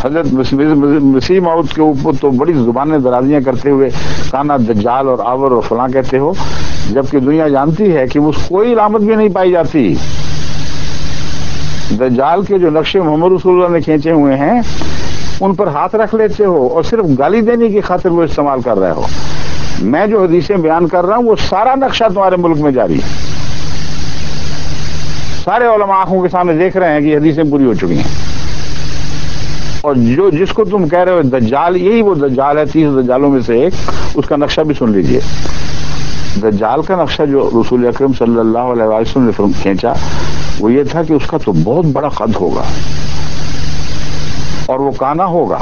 حضرت مسیح موعود کے اوپر تو بڑی زبانیں درازیاں کرتے ہوئے کانا دجال اور آور اور فلاں کہتے ہو، جبکہ دنیا جانتی ہے کہ اس کوئی علامت بھی نہیں پائی جاتی۔ دجال کے جو نقشے محمد رسول اللہ نے کھینچے ہوئے ہیں ان پر ہاتھ رکھ لیتے ہو اور صرف گالی دینے کی خاطر وہ استعمال کر رہے ہو۔ میں جو حدیثیں بیان کر رہا ہوں وہ سارا نقشہ تمہارے ملک میں جاری ہے، سارے علماء آنکھوں کے سامنے دیکھ رہے ہیں کہ یہ حدیثیں پوری ہو چکی ہیں۔ اور جس کو تم کہہ رہے ہو دجال، یہی وہ دجال ہے 30 دجالوں میں سے ایک، اس کا نقشہ بھی سن لیجئے۔ دجال کا نقشہ جو رسول اکرم صلی اللہ علیہ وسلم نے کھینچا وہ یہ تھا کہ اس کا تو بہت بڑا قد ہوگا اور وہ کانا ہوگا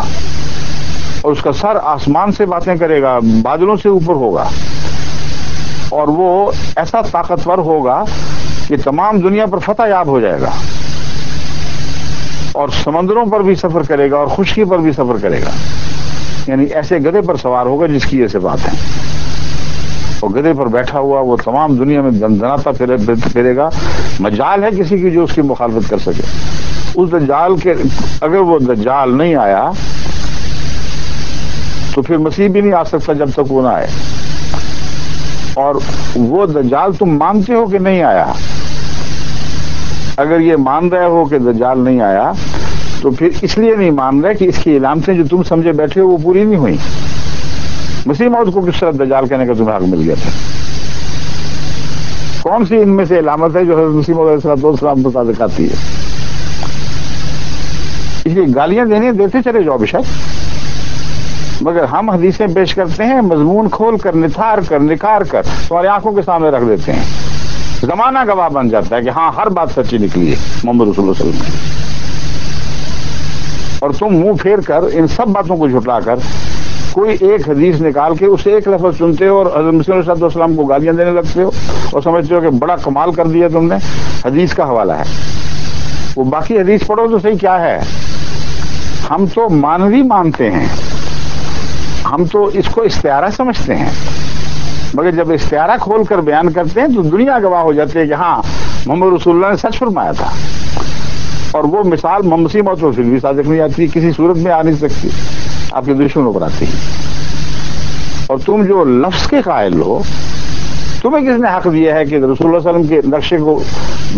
اور اس کا سر آسمان سے باتیں کرے گا، بادلوں سے اوپر ہوگا، اور وہ ایسا طاقتور ہوگا کہ تمام دنیا پر فتح یاب ہو جائے گا، اور سمندروں پر بھی سفر کرے گا اور خشکی پر بھی سفر کرے گا، یعنی ایسے گدھے پر سوار ہوگا جس کی یہ صفات ہیں، اور گدھے پر بیٹھا ہوا وہ تمام دنیا میں دندناتا پھرے گا۔ مجال ہے کسی کی جو اس کی مخالفت کر سکے۔ اس دجال کے اگر وہ دجال نہیں آیا تو پھر مسیح بھی نہیں آ سکتا جب تک وہ نہ آئے، اور وہ دجال تم مانتے ہو کہ نہیں آیا؟ اگر یہ مان رہے ہو کہ دجال نہیں آیا تو پھر اس لیے نہیں مان رہے کہ اس کی علامتیں جو تم سمجھے بیٹھے ہو وہ پوری نہیں ہوئی۔ مسیح موعود کو کس طرح دجال کہنے کا تمہیں حق مل گیا تھا؟ کون سی ان میں سے علامت ہے جو حضرت مسیح موعود علیہ السلام کو صادق آتی ہے؟ اس لیے گالیاں دیتے چلے جاؤ بے شک، مگر ہم حدیثیں پیش کرتے ہیں مضمون کھول کر نتھار کر نکھار کر تمہاری آنکھوں کے سامنے رکھ دیتے ہیں، زمانہ گواہ بن جاتا ہے کہ ہاں ہر بات سچی نکلی ہے محمد رسول اللہ صلی اللہ علیہ وسلم، اور تم منہ پھیر کر ان سب باتوں کو جھٹلا کر کوئی ایک حدیث نکال کے اسے ایک لفظ سنتے ہو اور حضرت مسیح علیہ السلام کو گالیاں دینے لگتے ہو اور سمجھتے ہو کہ بڑا کمال کر دیا تم نے۔ حدیث کا حوالہ ہے، وہ باقی حدیث پڑھو تو صحیح کیا ہے۔ ہم تو مانوی مانتے ہیں، ہم تو اس کو استعارہ سمجھتے ہیں، مگر جب استعارہ کھول کر بیان کرتے ہیں تو دنیا گواہ ہو جاتی ہے کہ ہاں محمد رسول اللہ نے سچ فرمایا تھا، اور وہ مثال مسیح موعود کو پھر بھی صادق نہیں آتی، کسی صورت میں آ نہیں سکتی، آپ کے دشمنوں پر آتی ہے۔ اور تم جو لفظ کے قائل ہو، تمہیں کس نے حق دیا ہے کہ رسول اللہ صلی اللہ علیہ وسلم کے نقشے کو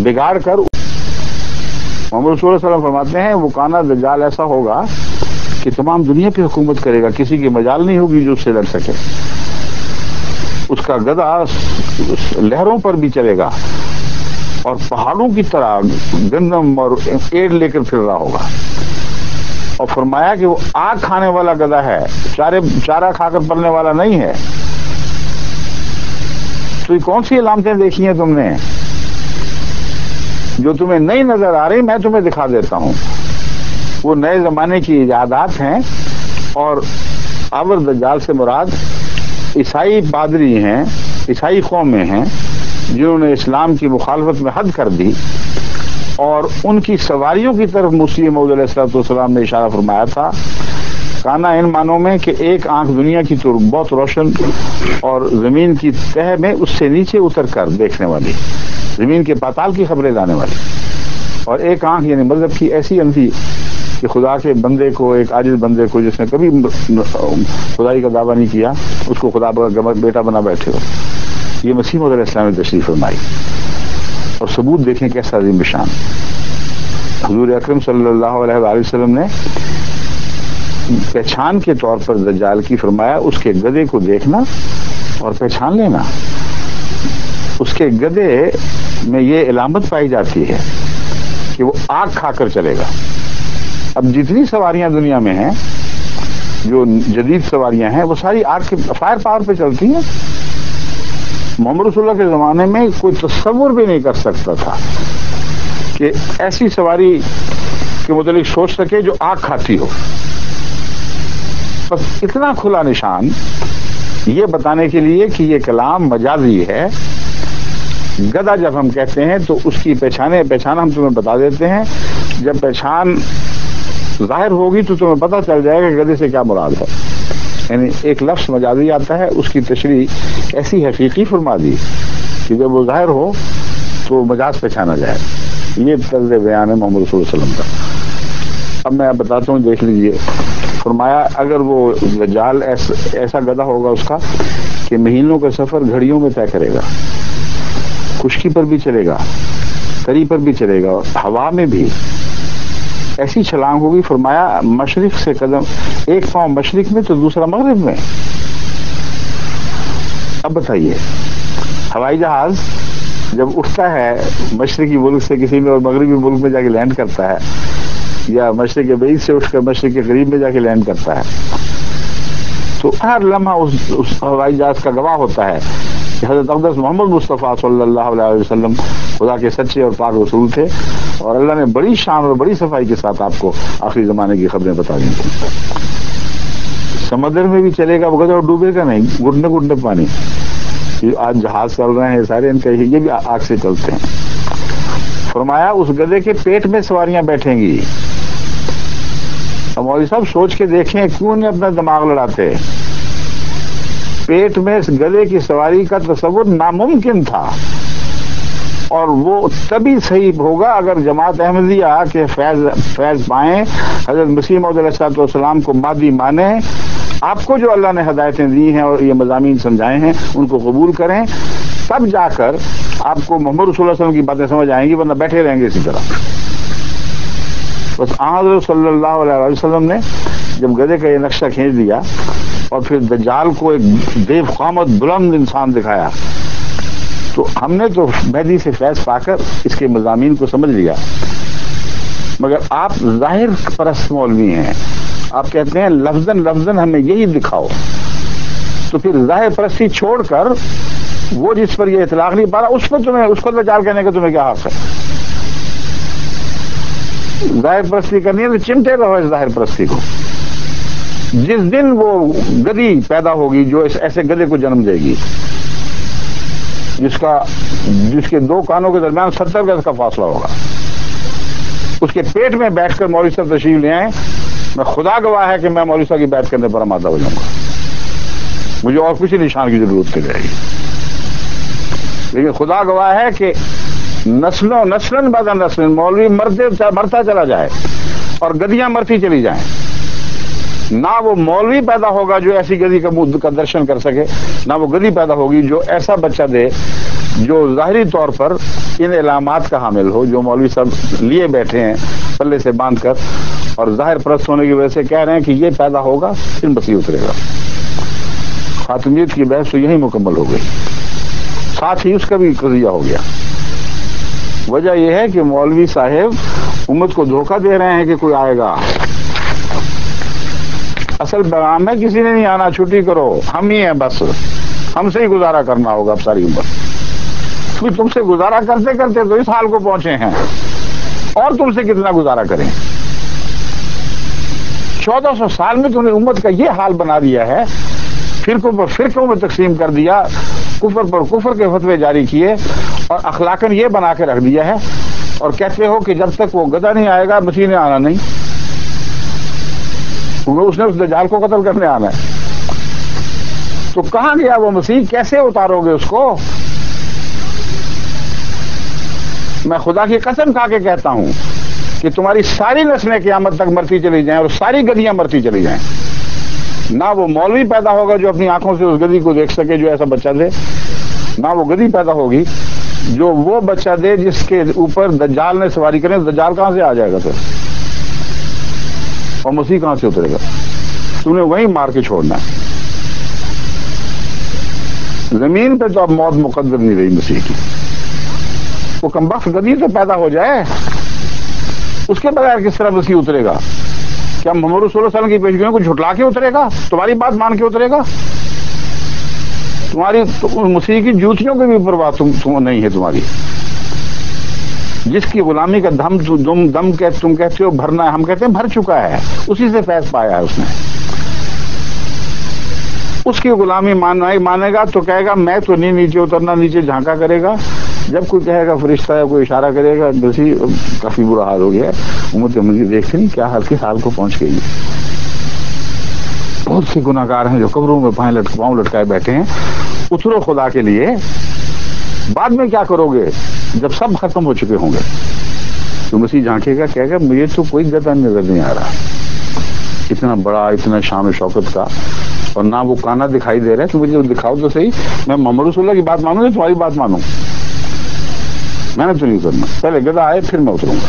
بگاڑ کر محمد رسول اللہ صلی اللہ علیہ وسلم فرماتے ہیں وہ کانا دجال ایسا ہوگا کہ تمام دنیا پہ حکومت کرے گا، کسی کی مجال نہیں ہوگی جو اس سے لڑ سکے، اس کا گدھا لہروں پر بھی چلے گا اور پہاڑوں کی طرح گندم اور ایڑ لے کر پھر رہا ہوگا، اور فرمایا کہ وہ آگ کھانے والا گدھا ہے، چارہ کھا کر پلنے والا نہیں ہے۔ تو یہ کون سی علامتیں دیکھی ہیں تم نے جو تمہیں نہیں نظر آ رہی؟ میں تمہیں دکھا دیتا ہوں، وہ نئے زمانے کی ایجادات ہیں، اور آور دجال سے مراد عیسائی پادری ہیں، عیسائی قومیں ہیں جنہوں نے اسلام کی مخالفت میں حد کر دی، اور ان کی سواریوں کی طرف مسیح موعود علیہ السلام نے اشارہ فرمایا تھا۔ کانا ان معنوں میں کہ ایک آنکھ دنیا کی تو بہت روشن اور زمین کی تہ میں اس سے نیچے اتر کر دیکھنے والی، زمین کے پاتال کی خبریں لانے والی، اور ایک آنکھ یعنی مذہب کی ایسی اندھی کہ خدا کے بندے کو، ایک عاجز بندے کو جس نے کبھی خدائی کا دعویٰ نہیں کیا، اس کو خدا کا بیٹا بنا بیٹھے ہو۔ یہ مسیح موعود علیہ السلام نے تشریف فرمائی، اور ثبوت دیکھیں کیسا عظیم شان۔ حضور اکرم صلی اللہ علیہ وآلہ وسلم نے پہچان کے طور پر دجال کی فرمایا اس کے گدھے کو دیکھنا اور پہچان لینا۔ اس کے گدھے میں یہ علامت پائی جاتی ہے کہ وہ آگ کھا کر چلے گا۔ اب جتنی سواریاں دنیا میں ہیں، جو جدید سواریاں ہیں، وہ ساری آگ کے فائر پاور پہ چلتی ہیں۔ محمد رسول اللہ کے زمانے میں کوئی تصور بھی نہیں کر سکتا تھا کہ ایسی سواری کے متعلق سوچ سکے جو آگ کھاتی ہو۔ بس اتنا کھلا نشان یہ بتانے کے لیے کہ یہ کلام مجازی ہے۔ گدھا جب ہم کہتے ہیں تو اس کی پہچان ہم تمہیں بتا دیتے ہیں، جب پہچان ظاہر ہوگی تو تمہیں پتہ چل جائے گا کہ گدھے سے کیا مراد ہے۔ یعنی ایک لفظ مجازی آتا ہے، اس کی تشریح ایسی حقیقی فرما دی کہ جب وہ ظاہر ہو تو مجاز پہچانا جائے۔ یہ طرز بیان ہے محمد رسول اللہ صلی اللہ علیہ وسلم کا۔ اب میں آپ بتاتا ہوں، دیکھ لیجئے. فرمایا اگر وہ دجال ایسا گدھا ہوگا اس کا کہ مہینوں کا سفر گھڑیوں میں طے کرے گا، خشکی پر بھی چلے گا، تری پر بھی چلے گا، ہوا میں بھی ایسی چھلانگ ہوگی. فرمایا مشرق سے قدم، ایک پاؤں مشرق میں تو دوسرا مغرب میں. اب بتائیے ہوائی جہاز جب اٹھتا ہے مشرقی ملک سے کسی میں اور مغربی ملک میں جا کے لینڈ کرتا ہے، یا مشرق بعید سے اٹھ کر مشرق کے قریب میں جا کے لینڈ کرتا ہے، تو ہر لمحہ اس ہوائی جہاز کا گواہ ہوتا ہے کہ حضرت اقدس محمد مصطفیٰ صلی اللہ علیہ وسلم خدا کے سچے اور پاک رسول تھے، اور اللہ نے بڑی شان اور بڑی صفائی کے ساتھ آپ کو آخری زمانے کی خبریں بتا دی تھیں. سمندر میں بھی چلے گا وہ گدھا، ڈوبے گا نہیں، گھٹنے گھٹنے پانی. آج جہاز چل رہے ہیں سارے، ان کا یہ بھی آگ سے چلتے ہیں. فرمایا اس گدھے کے پیٹ میں سواریاں بیٹھیں گی. مولوی صاحب سوچ کے دیکھیں کیوں نہیں اپنا دماغ لڑاتے. پیٹ میں اس گدھے کی سواری کا تصور ناممکن تھا، اور وہ تبھی صحیح ہوگا اگر جماعت احمدیہ کے فیض پائیں، حضرت مسیح موعود علیہ السلام کو مادی مانیں، آپ کو جو اللہ نے ہدایتیں دی ہیں اور یہ مضامین سمجھائے ہیں ان کو قبول کریں، تب جا کر آپ کو محمد رسول اللہ علیہ وسلم کی باتیں سمجھ آئیں گی، ورنہ بیٹھے رہیں گے اسی طرح. بس حضرت صلی اللہ علیہ وسلم نے جب گدھے کا یہ نقشہ کھینچ دیا اور پھر دجال کو ایک دیو قامت بلند انسان دکھایا، تو ہم نے تو مہدی سے فیض پا کر اس کے مضامین کو سمجھ لیا. مگر آپ ظاہر پرست مولوی ہیں، آپ کہتے ہیں لفظاً ہمیں یہی دکھاؤ، تو پھر ظاہر پرستی چھوڑ کر وہ جس پر یہ اطلاق نہیں پا رہا اس کو دجال کہنے کا تمہیں کیا حق ہے؟ ظاہر پرستی کرنی ہے تو چمٹے رہو اس ظاہر پرستی کو. جس دن وہ گدھی پیدا ہوگی جو ایسے گدھے کو جنم دے گی جس کے دو کانوں کے درمیان 70 گز کا فاصلہ ہوگا، اس کے پیٹ میں بیٹھ کر مولوی صاحب تشریف لے آئیں، میں خدا گواہ ہے کہ میں مولوی صاحب کی بیعت کرنے پر آمادہ ہو جاؤں گا. مجھے اور کسی نشان کی ضرورت نہیں رہے گی. لیکن خدا گواہ ہے کہ نسلن بعد نسل مولوی مرتا چلا جائے اور گدیاں مرتی چلی جائیں، نہ وہ مولوی پیدا ہوگا جو ایسی گدی کا درشن کر سکے، نہ وہ گدی پیدا ہوگی جو ایسا بچہ دے جو ظاہری طور پر ان علامات کا حامل ہو جو مولوی صاحب لیے بیٹھے ہیں پلے سے باندھ کر، اور ظاہر پرست ہونے کی وجہ سے کہہ رہے ہیں کہ یہ پیدا ہوگا پھر مسیح اترے گا. خاتمیت کی بحث تو یہی مکمل ہو گئی، ساتھ ہی اس کا بھی قضیہ ہو گیا. وجہ یہ ہے کہ مولوی صاحب امت کو دھوکہ دے رہے ہیں کہ کوئی آئے گا. اصل پیغام ہے کسی نے نہیں آنا، چھٹی کرو، ہم ہی ہیں، بس ہم سے ہی گزارا کرنا ہوگا اب ساری عمر. کیونکہ تم سے گزارا کرتے کرتے تو اس حال کو پہنچے ہیں، اور تم سے کتنا گزارا کریں. 1400 سال میں تم نے امت کا یہ حال بنا دیا ہے، فرقوں پر فرقوں میں تقسیم کر دیا، کفر پر کفر کے فتوے جاری کیے، اور اخلاقاً یہ بنا کے رکھ دیا ہے، اور کہتے ہو کہ جب تک وہ گدھا نہیں آئے گا مسیح نے آنا نہیں. اس نے اس دجال کو قتل کرنے آنا ہے. تو کہاں گیا وہ مسیح؟ کیسے اتارو گے اس کو؟ میں خدا کی قسم کھا کے کہتا ہوں کہ تمہاری ساری نسلیں قیامت تک مرتی چلی جائیں اور ساری گدیاں مرتی چلی جائیں. نہ وہ مولوی پیدا ہوگا جو اپنی آنکھوں سے اس گدی کو دیکھ سکے جو ایسا بچہ دے، نہ وہ گدی پیدا ہوگی جو وہ بچہ دے جس کے اوپر دجال نے سواری کرے. دجال کہاں سے آ جائے گا پھر، اور مسیح کہاں سے اترے گا؟ تم نے وہیں مار کے چھوڑنا ہے. زمین پہ تو اب موت مقدر نہیں رہی مسیح کی. وہ کمبخت گدی تو پیدا ہو جائے، اس کے بغیر کس طرح مسیح اترے گا؟ کیا محمد رسول اللہ علیہ وسلم کی پیشگوئیوں کو جھٹلا کے اترے گا؟ تمہاری بات مان کے اترے گا؟ تمہاری مسیح کی جوتیوں کی بھی پرواہ تم نہیں ہے تمہاری. جس کی غلامی کا دم تم کہتے ہو بھرنا ہے، ہم کہتے ہیں بھر چکا ہے، اسی سے فیض پایا ہے اس نے. اس کی غلامی مانے گا تو کہے گا میں تو نہیں نیچے اترنا، نیچے جھانکا کرے گا. جب کوئی کہے گا فرشتہ ہے، کوئی اشارہ کرے گا، بسی کافی برا حال ہو گیا. امت مجھے دیکھتے نہیں کیا حال کے حال کو پہنچ گئی. بہت سے گناہگار ہیں جو قبروں میں پاؤں لٹکائے بیٹھے ہیں. اترو خدا کے لیے. بعد میں کیا کرو گے جب سب ختم ہو چکے ہوں گے؟ تو مسیح جھانکے گا کہے گا مجھے تو کوئی گدا نظر نہیں آ رہا اتنا بڑا، اتنا شان و شوکت کا، اور نہ وہ کانا دکھائی دے رہا ہے، تو مجھے دکھاؤ تو صحیح، میں محمد رسول اللہ کی بات مانوں یا تمہاری بات مانوں؟ میں نے تو نہیں کرنا، پہلے گدا آئے پھر میں اتروں گا۔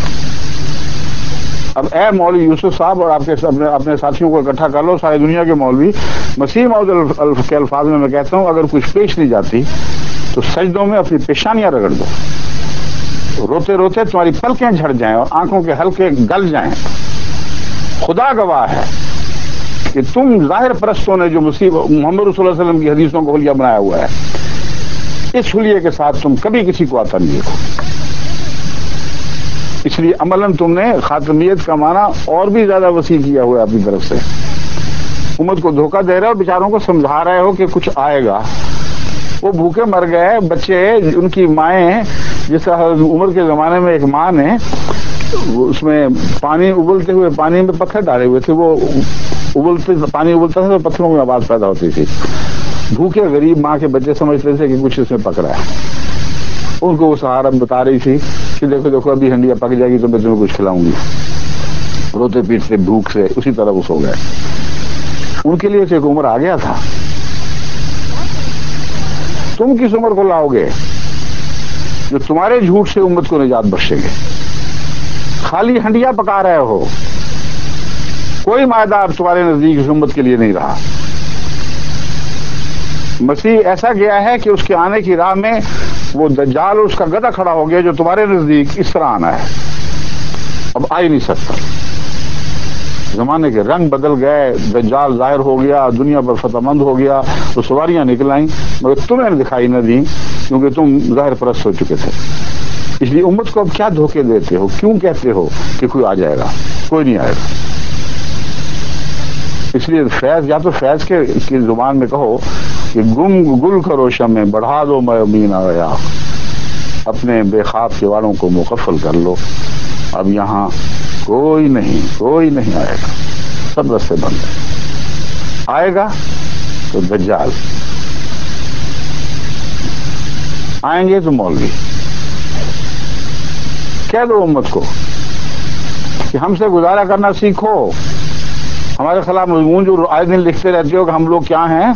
اب اے مولوی یوسف صاحب اور آپ کے اپنے ساتھیوں کو اکٹھا کر لو، ساری دنیا کے مولوی، مسیح موعود کے الفاظ میں کہتا ہوں اگر کچھ پیش نہیں جاتی تو سجدوں میں اپنی پیشانیاں رگڑ دو، روتے روتے تمہاری پلکیں جھڑ جائیں اور آنکھوں کے حلقے گل جائیں۔ خدا گواہ ہے کہ تم ظاہر پرستوں نے جو محمد رسول اللہ صلی اللہ علیہ وسلم کی حدیثوں کو حلیہ بنایا ہوا ہے، اس حلیے کے ساتھ تم کبھی کسی کو آتا نہیں دیکھو، اس لیے عملاً تم نے خاتمیت کا معنی اور بھی زیادہ وسیع کیا ہوا ہے اپنی طرف سے، امت کو دھوکہ دے رہے ہو، بیچاروں کو سمجھا رہے ہو کہ کچھ آئے گا، وہ بھوکے مر گئے بچے، ان کی مائیں، جس طرح عمر کے زمانے میں ایک ماں نے اس میں پانی ابلتے ہوئے پانی میں پتھر ڈالے ہوئے تھے، وہ پانی ابلتا تھا تو پتھروں میں آواز پیدا ہوتی تھی، بھوکے غریب ماں کے بچے سمجھتے تھے کہ کچھ اس میں پک رہا ہے، ان کو وہ سہارا بتا رہی تھی کہ دیکھو دیکھو ابھی ہنڈیا پک جائے گی تو میں تمہیں کچھ کھلاؤں گی، روتے پیٹتے بھوک سے اسی طرح وہ سو گئے، ان کے لیے ایک عمر آ گیا تھا، تم کس عمر کو لاؤ گے جو تمہارے جھوٹ سے امت کو نجات بخشے گے؟ خالی ہنڈیا پکا رہے ہو، کوئی مائدار تمہارے نزدیک اس امت کے لیے نہیں رہا۔ مسیح ایسا گیا ہے کہ اس کے آنے کی راہ میں وہ دجال اور اس کا گدھا کھڑا ہو گیا جو تمہارے نزدیک اس طرح آنا ہے، اب آ ہی نہیں سکتا، زمانے کے رنگ بدل گئے، دجال ظاہر ہو گیا، دنیا پر فتح مند ہو گیا، تو سواریاں نکل آئیں مگر تمہیں دکھائی نہ دیں کیونکہ تم ظاہر پرست ہو چکے تھے، اس لیے امت کو اب کیا دھوکے دیتے ہو؟ کیوں کہتے ہو کہ کوئی آ جائے گا؟ کوئی نہیں آئے گا۔ اس لیے فیض، یا تو فیض کی زبان میں کہو کہ گل کرو شمع بڑھا دو میامین آیا، اپنے بے خواب کے والوں کو مکفل کر لو، اب یہاں کوئی نہیں آئے گا، سب راستے بند ہیں، آئے گا تو دجال، آئیں گے تو مولوی۔ کہہ دو امت کو کہ ہم سے گزارا کرنا سیکھو، ہمارے خلاف مضمون جو آئے دن لکھتے رہتے ہو کہ ہم لوگ کیا ہیں،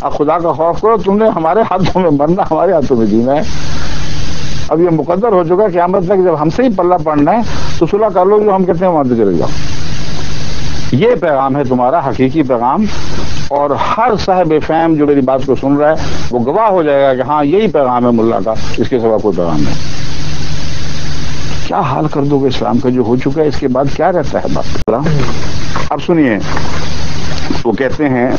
اب خدا کا خوف کرو، تم نے ہمارے ہاتھوں میں مرنا، ہمارے ہاتھوں میں جینا ہے، اب یہ مقدر ہو چکا، قیامت تک جب ہم سے ہی پلہ پڑنا ہے تو صلح کر لو، جو ہم کہتے ہیں وہاں سے چلے جاؤ۔ یہ پیغام ہے تمہارا حقیقی پیغام، اور ہر صاحب فہم جو میری بات کو سن رہا ہے وہ گواہ ہو جائے گا کہ ہاں یہی پیغام ہے ملا کا، اس کے سوا کوئی پیغام نہیں۔ کیا حال کر دو گے اسلام کا جو ہو چکا ہے، اس کے بعد کیا رہتا ہے بات؟ اب سنیے، وہ کہتے ہیں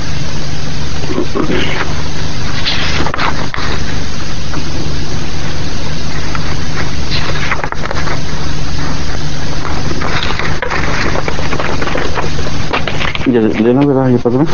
لینا ذرا یہ پکڑیں۔